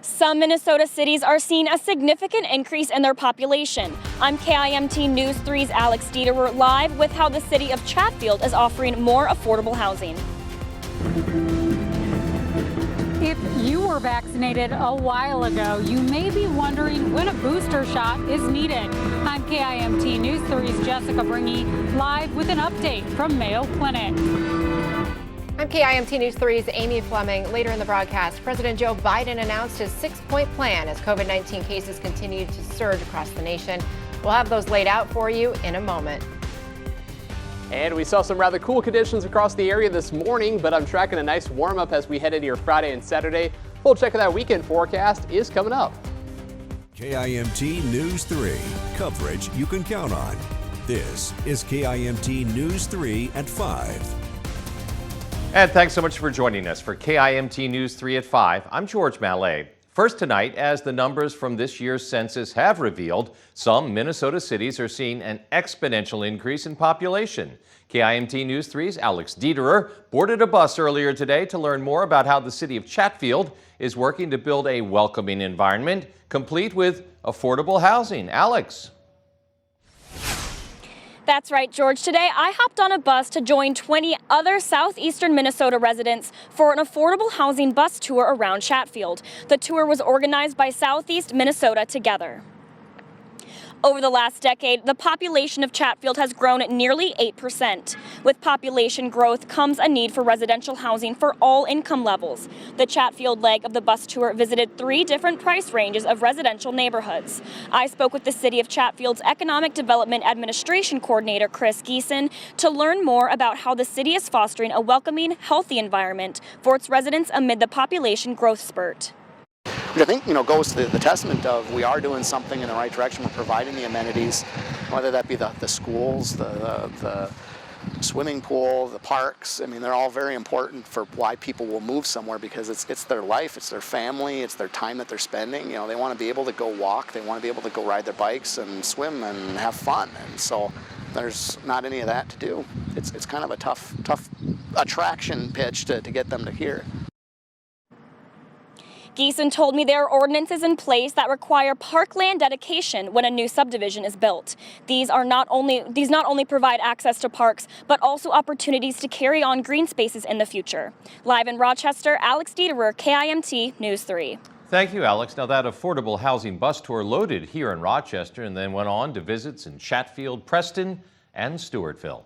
Some Minnesota cities are seeing a significant increase in their population. I'm KIMT News 3's Alex Dieterer live with how the city of Chatfield is offering more affordable housing. If you were vaccinated a while ago, you may be wondering when a booster shot is needed. I'm KIMT News 3's Jessica Bringy live with an update from Mayo Clinic. I'm KIMT News 3's Amy Fleming. Later in the broadcast, President Joe Biden announced his 6-point plan as COVID-19 cases continue to surge across the nation. We'll have those laid out for you in a moment. And we saw some rather cool conditions across the area this morning, but I'm tracking a nice warm-up as we head into your Friday and Saturday. Full check of that weekend forecast is coming up. KIMT News 3, coverage you can count on. This is KIMT News 3 at 5. And thanks so much for joining us for KIMT News 3 at 5. I'm George Mallet. First tonight, as the numbers from this year's census have revealed, some Minnesota cities are seeing an exponential increase in population. KIMT News 3's Alex Dieterer boarded a bus earlier today to learn more about how the city of Chatfield is working to build a welcoming environment, complete with affordable housing. Alex. That's right, George. Today, I hopped on a bus to join 20 other southeastern Minnesota residents for an affordable housing bus tour around Chatfield. The tour was organized by Southeast Minnesota Together. Over the last decade, the population of Chatfield has grown at nearly 8%. With population growth comes a need for residential housing for all income levels. The Chatfield leg of the bus tour visited 3 different price ranges of residential neighborhoods. I spoke with the City of Chatfield's Economic Development Administration Coordinator, Chris Geeson, to learn more about how the city is fostering a welcoming, healthy environment for its residents amid the population growth spurt. Which I think, goes to the testament of we are doing something in the right direction. We're providing the amenities, whether that be the schools, the swimming pool, the parks. I mean, they're all very important for why people will move somewhere because it's their life, it's their family, it's their time that they're spending. They want to be able to go walk, they want to be able to go ride their bikes and swim and have fun. And so there's not any of that to do. It's kind of a tough attraction pitch to get them to here. Geeson told me there are ordinances in place that require parkland dedication when a new subdivision is built. These not only provide access to parks, but also opportunities to carry on green spaces in the future. Live in Rochester, Alex Dieterer, KIMT News 3. Thank you, Alex. Now, that affordable housing bus tour loaded here in Rochester and then went on to visits in Chatfield, Preston, and Stewartville.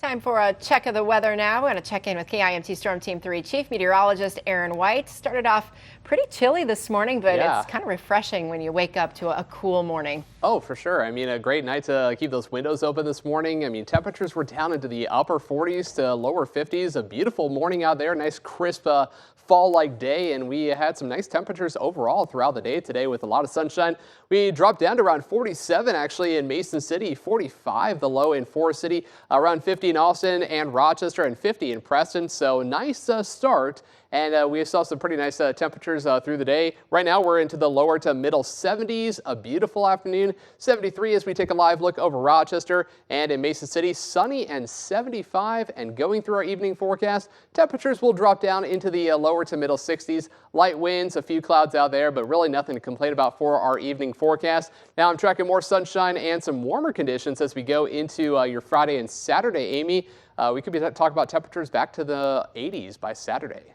Time for a check of the weather now. We're going to check in with KIMT Storm Team 3 Chief Meteorologist Aaron White. Started off pretty chilly this morning, but It's kind of refreshing when you wake up to a cool morning. Oh, for sure. I mean, a great night to keep those windows open this morning. I mean, temperatures were down into the upper 40s to lower 50s. A beautiful morning out there. Nice, crisp fall-like day, and we had some nice temperatures overall throughout the day today with a lot of sunshine. We dropped down to around 47 actually in Mason City, 45 the low in Forest City, around 50 in Austin and Rochester, and 50 in Preston. So nice start. And we saw some pretty nice temperatures through the day. Right now we're into the lower to middle 70s, a beautiful afternoon. 73 as we take a live look over Rochester, and in Mason City, sunny and 75. And going through our evening forecast, temperatures will drop down into the lower to middle 60s. Light winds, a few clouds out there, but really nothing to complain about for our evening forecast. Now I'm tracking more sunshine and some warmer conditions as we go into your Friday and Saturday, Amy. We could be talking about temperatures back to the 80s by Saturday.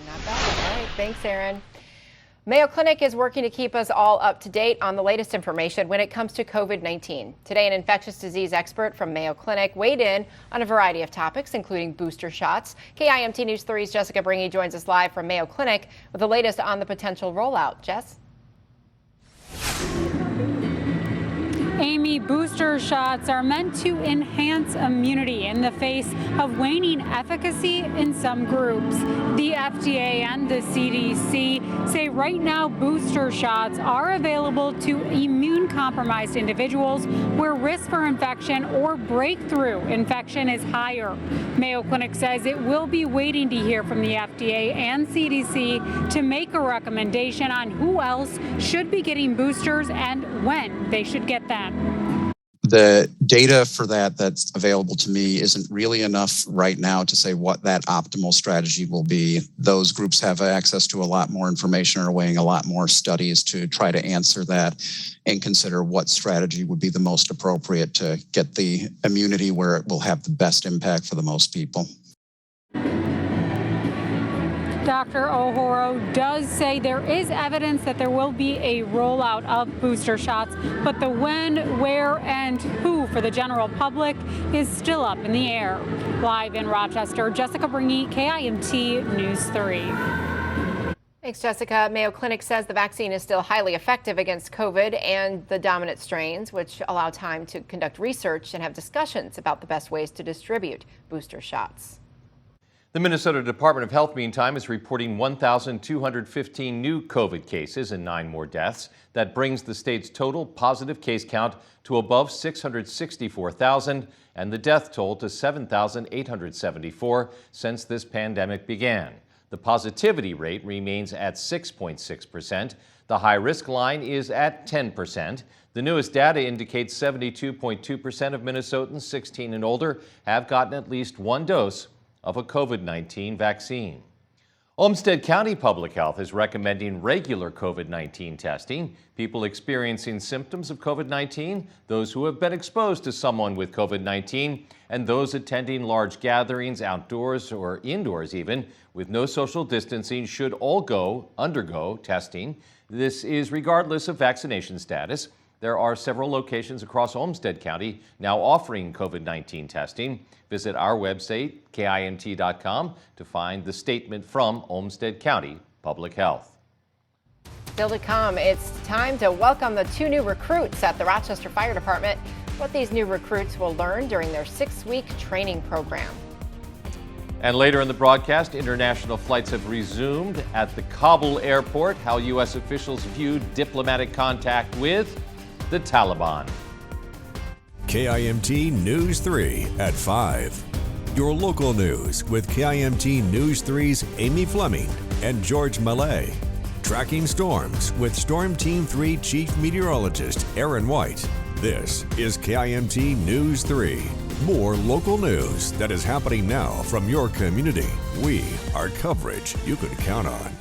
Not bad. All right, thanks, Aaron. Mayo Clinic is working to keep us all up to date on the latest information when it comes to COVID-19. Today, an infectious disease expert from Mayo Clinic weighed in on a variety of topics, including booster shots. KIMT News 3's Jessica Bringy joins us live from Mayo Clinic with the latest on the potential rollout. Jess? Amy, booster shots are meant to enhance immunity in the face of waning efficacy in some groups. The FDA and the CDC say right now booster shots are available to immune-compromised individuals where risk for infection or breakthrough infection is higher. Mayo Clinic says it will be waiting to hear from the FDA and CDC to make a recommendation on who else should be getting boosters and when they should get them. The data for that's available to me isn't really enough right now to say what that optimal strategy will be. Those groups have access to a lot more information, are weighing a lot more studies to try to answer that and consider what strategy would be the most appropriate to get the immunity where it will have the best impact for the most people. Dr. O'Horo does say there is evidence that there will be a rollout of booster shots, but the when, where, and who for the general public is still up in the air. Live in Rochester, Jessica Bringy, KIMT News 3. Thanks, Jessica. Mayo Clinic says the vaccine is still highly effective against COVID and the dominant strains, which allow time to conduct research and have discussions about the best ways to distribute booster shots. The Minnesota Department of Health, meantime, is reporting 1,215 new COVID cases and 9 more deaths. That brings the state's total positive case count to above 664,000 and the death toll to 7,874 since this pandemic began. The positivity rate remains at 6.6%. The high-risk line is at 10%. The newest data indicates 72.2% of Minnesotans 16 and older have gotten at least one dose of a COVID-19 vaccine. Olmsted County Public Health is recommending regular COVID-19 testing. People experiencing symptoms of COVID-19, those who have been exposed to someone with COVID-19, and those attending large gatherings outdoors or indoors even with no social distancing should all undergo testing. This is regardless of vaccination status. There are several locations across Olmsted County now offering COVID-19 testing. Visit our website, KIMT.com, to find the statement from Olmsted County Public Health. Still to come, it's time to welcome the 2 new recruits at the Rochester Fire Department. What these new recruits will learn during their 6-week training program. And later in the broadcast, international flights have resumed at the Kabul airport, how U.S. officials viewed diplomatic contact with the Taliban. KIMT News 3 at 5. Your local news with KIMT News 3's Amy Fleming and George Mallet. Tracking storms with Storm Team 3 Chief Meteorologist Aaron White. This is KIMT News 3. More local news that is happening now from your community. We are coverage you can count on.